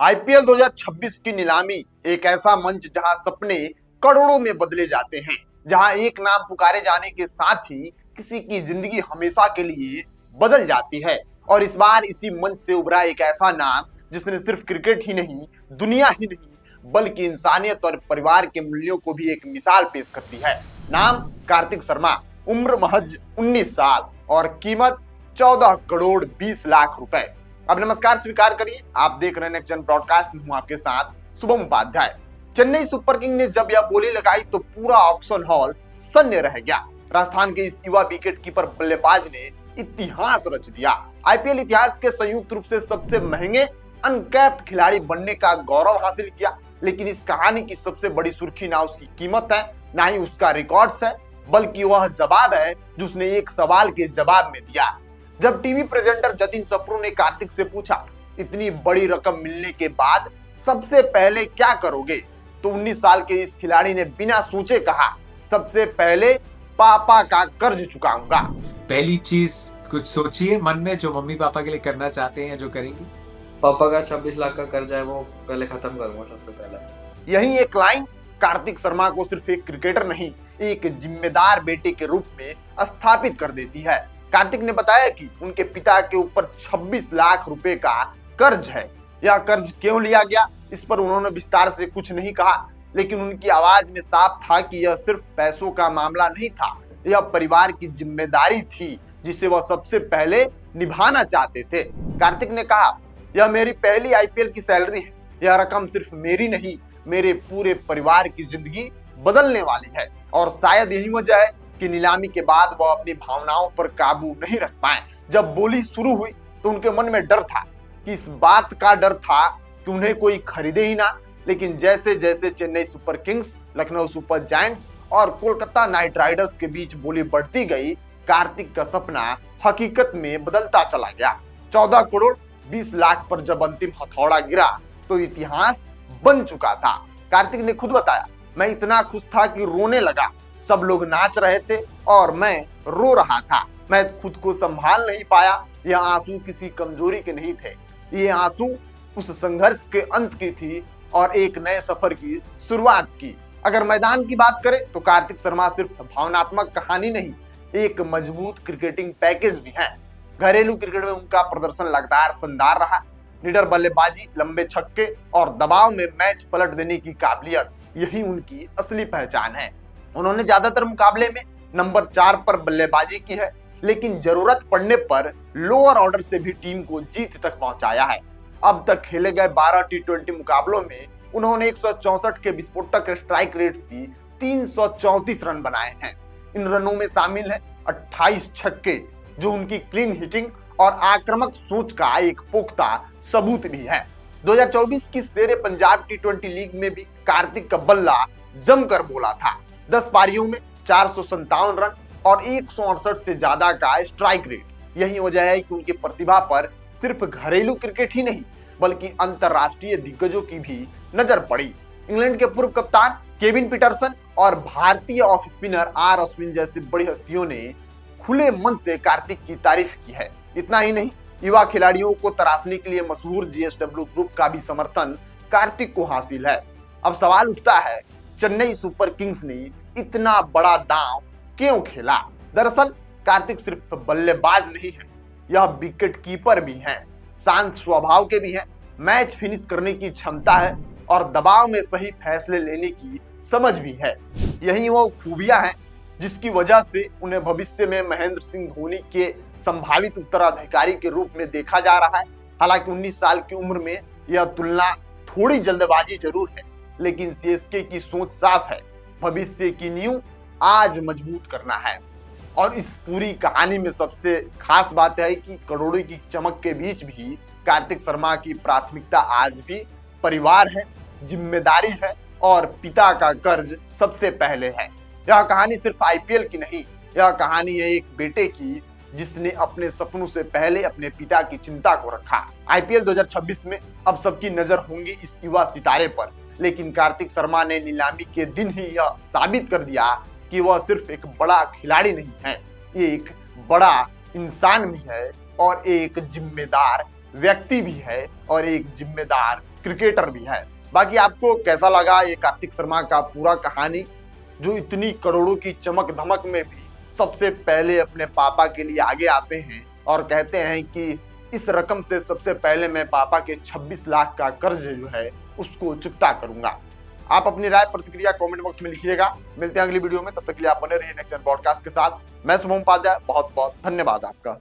IPL 2026 की नीलामी एक ऐसा मंच जहां सपने करोड़ों में बदले जाते हैं, जहां एक नाम पुकारे जाने के साथ ही किसी की जिंदगी हमेशा के लिए बदल जाती है। और इस बार इसी मंच से उभरा एक ऐसा नाम जिसने सिर्फ क्रिकेट ही नहीं, दुनिया ही नहीं, बल्कि इंसानियत और परिवार के मूल्यों को भी एक मिसाल पेश करती है। नाम कार्तिक शर्मा, उम्र महज 19 साल और कीमत 14 करोड़ 20 लाख रुपए। अब नमस्कार स्वीकार करिए, आप देख रहे हैं नेक्स्ट जन ब्रॉडकास्ट में हूं आपके साथ शुभम उपाध्याय। चेन्नई सुपर किंग ने जब यह बोली लगाई तो पूरा ऑक्शन हॉल सन्य रह गया। राजस्थान के इस युवा विकेट कीपर बल्लेबाज ने इतिहास रच दिया। आईपीएल इतिहास के संयुक्त रूप से सबसे महंगे अनकैप्ड खिलाड़ी बनने का गौरव हासिल किया। लेकिन इस कहानी की सबसे बड़ी सुर्खी ना उसकी कीमत है, ना ही उसका रिकॉर्ड्स है, बल्कि वह जवाब है जो उसने एक सवाल के जवाब में दिया। जब टीवी प्रेजेंटर जतिन सप्रू ने कार्तिक से पूछा, इतनी बड़ी रकम मिलने के बाद सबसे पहले क्या करोगे, तो 19 साल के इस खिलाड़ी ने बिना सोचे कहा, सबसे पहले पापा का कर्ज चुकाऊंगा। पहली चीज कुछ सोचिए मन में जो मम्मी पापा के लिए करना चाहते हैं, जो करेंगे। पापा का 26 लाख का कर्जा है वो पहले खत्म करूंगा सबसे पहले। यही एक लाइन कार्तिक शर्मा को सिर्फ एक क्रिकेटर नहीं, एक जिम्मेदार बेटे के रूप में स्थापित कर देती है। कार्तिक ने बताया कि उनके पिता के ऊपर 26 लाख रुपए का कर्ज है। यह कर्ज क्यों लिया गया, इस पर उन्होंने विस्तार से कुछ नहीं कहा, लेकिन उनकी आवाज में साफ था कि यह सिर्फ पैसों का मामला नहीं था, यह परिवार की जिम्मेदारी थी जिसे वह सबसे पहले निभाना चाहते थे। कार्तिक ने कहा, यह मेरी पहली आईपीएल की सैलरी है। यह रकम सिर्फ मेरी नहीं, मेरे पूरे परिवार की जिंदगी बदलने वाली है। और शायद यही वजह है कि नीलामी के बाद वह अपनी भावनाओं पर काबू नहीं रख पाए। जब बोली शुरू हुई तो उनके मन में डर था, कि इस बात का डर था कि उन्हें कोई खरीदे ही ना। लेकिन जैसे जैसे Chennai super Kings, Lucknow super giants और कोलकाता नाइट राइडर्स के बीच बोली बढ़ती गई, कार्तिक का सपना हकीकत में बदलता चला गया। 14 करोड़ 20 लाख पर जब अंतिम हथौड़ा गिरा तो इतिहास बन चुका था। कार्तिक ने खुद बताया, मैं इतना खुश था कि रोने लगा। सब लोग नाच रहे थे और मैं रो रहा था। मैं खुद को संभाल नहीं पाया। यह आंसू किसी कमजोरी के नहीं थे, ये आंसू उस संघर्ष के अंत की थी और एक नए सफर की शुरुआत की। अगर मैदान की बात करें तो कार्तिक शर्मा सिर्फ भावनात्मक कहानी नहीं, एक मजबूत क्रिकेटिंग पैकेज भी है। घरेलू क्रिकेट में उनका प्रदर्शन लगातार शानदार रहा। निडर बल्लेबाजी, लंबे छक्के और दबाव में मैच पलट देने की काबिलियत, यही उनकी असली पहचान है। उन्होंने ज्यादातर मुकाबले में नंबर 4 पर बल्लेबाजी की है, लेकिन जरूरत पड़ने पर लोअर ऑर्डर से भी टीम को जीत तक पहुंचाया है। अब तक खेले गए 12 टी20 मुकाबलों में उन्होंने 164 के विस्फोटक स्ट्राइक रेट से 334 रन बनाए हैं। इन रनों में शामिल है 28 छक्के, जो उनकी क्लीन हिटिंग और आक्रामक सोच का एक पुख्ता सबूत भी है। 2024 की शेरे पंजाब टी20 लीग में भी कार्तिक का बल्ला जमकर बोला था। 10 पारियों में 457 रन और 168 से ज्यादा का स्ट्राइक रेट। यही वजह है कि उनकी प्रतिभा पर सिर्फ घरेलू क्रिकेट ही नहीं, बल्कि अंतरराष्ट्रीय दिग्गजों की भी नजर पड़ी। इंग्लैंड के पूर्व कप्तान केविन पीटरसन और भारतीय ऑफ स्पिनर आर अश्विन जैसी बड़ी हस्तियों ने खुले मन से कार्तिक की तारीफ की है। इतना ही नहीं, युवा खिलाड़ियों को तराशने के लिए मशहूर जीएसडब्ल्यू ग्रुप का भी समर्थन कार्तिक को हासिल है। अब सवाल उठता है, चेन्नई सुपर किंग्स ने इतना बड़ा दांव क्यों खेला? दरअसल कार्तिक सिर्फ बल्लेबाज नहीं है, यह विकेट कीपर भी है, शांत स्वभाव के भी है, मैच फिनिश करने की क्षमता है और दबाव में सही फैसले लेने की समझ भी है। यही वो खूबियां हैं जिसकी वजह से उन्हें भविष्य में महेंद्र सिंह धोनी के संभावित उत्तराधिकारी के रूप में देखा जा रहा है। हालांकि 19 साल की उम्र में यह तुलना थोड़ी जल्दबाजी जरूर है, लेकिन सीएसके की सोच साफ है, भविष्य की नींव आज मजबूत करना है। और इस पूरी कहानी में सबसे खास बात है कि करोड़ों की चमक के बीच भी कार्तिक शर्मा की प्राथमिकता आज भी परिवार है, जिम्मेदारी है और पिता का कर्ज सबसे पहले है। यह कहानी सिर्फ आईपीएल की नहीं, यह कहानी है एक बेटे की जिसने अपने सपनों से पहले अपने पिता की चिंता को रखा। आईपीएल 2026 में अब सबकी नजर होंगी इस युवा सितारे पर, लेकिन कार्तिक शर्मा ने नीलामी के दिन ही यह साबित कर दिया कि वह सिर्फ एक बड़ा खिलाड़ी नहीं है, ये एक बड़ा इंसान भी है और एक जिम्मेदार व्यक्ति भी है और एक जिम्मेदार क्रिकेटर भी है। बाकी आपको कैसा लगा ये कार्तिक शर्मा का पूरा कहानी, जो इतनी करोड़ों की चमक धमक में भी सबसे पहले अपने पापा के लिए आगे आते हैं और कहते हैं कि इस रकम से सबसे पहले मैं पापा के 26 लाख का कर्ज जो है उसको चुकता करूंगा। आप अपनी राय प्रतिक्रिया कमेंट बॉक्स में लिखिएगा। मिलते हैं अगली वीडियो में, तब तक के लिए आप बने रहिए नेक्स्ट जन पॉडकास्ट के साथ। मैं शुभम उपाध्याय, बहुत बहुत धन्यवाद आपका।